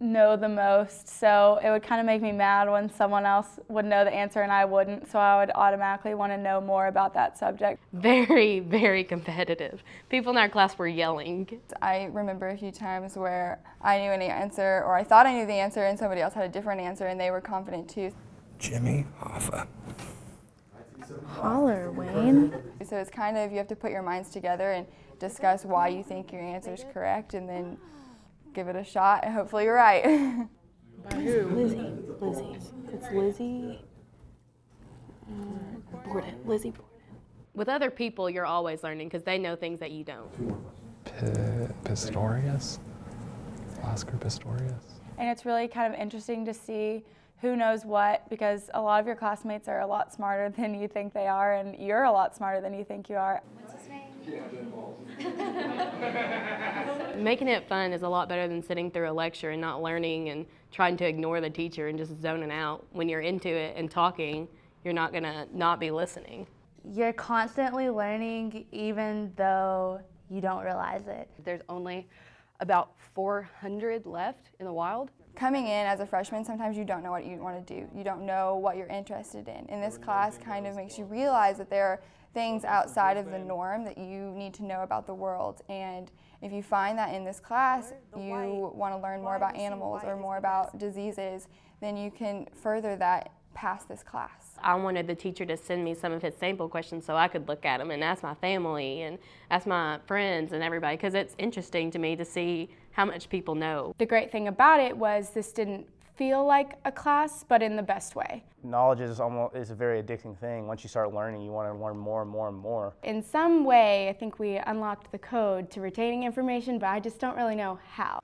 know the most, so it would kind of make me mad when someone else would know the answer and I wouldn't, so I would automatically want to know more about that subject. Very, very competitive. People in our class were yelling. I remember a few times where I knew an answer, or I thought I knew the answer, and somebody else had a different answer, and they were confident too. Jimmy Hoffa. Holler, Wayne. So it's kind of, you have to put your minds together and discuss why you think your answer is correct, and then give it a shot, and hopefully you're right. By who? Lizzie. Lizzie. It's Lizzie Borden. Lizzie Borden. With other people, you're always learning because they know things that you don't. Pistorius? Oscar Pistorius? And it's really kind of interesting to see who knows what, because a lot of your classmates are a lot smarter than you think they are, and you're a lot smarter than you think you are. What's his name? Making it fun is a lot better than sitting through a lecture and not learning and trying to ignore the teacher and just zoning out. When you're into it and talking, you're not gonna not be listening. You're constantly learning even though you don't realize it. There's only about 400 left in the wild. Coming in as a freshman, sometimes you don't know what you want to do. You don't know what you're interested in. And this class kind of makes you realize that there are things outside of the norm that you need to know about the world. And if you find that in this class, you want to learn more about animals or more about diseases, then you can further that past this class. I wanted the teacher to send me some of his sample questions so I could look at them and ask my family and ask my friends and everybody, because it's interesting to me to see how much people know. The great thing about it was this didn't feel like a class, but in the best way. Knowledge is a very addicting thing. Once you start learning, you want to learn more and more and more. In some way, I think we unlocked the code to retaining information, but I just don't really know how.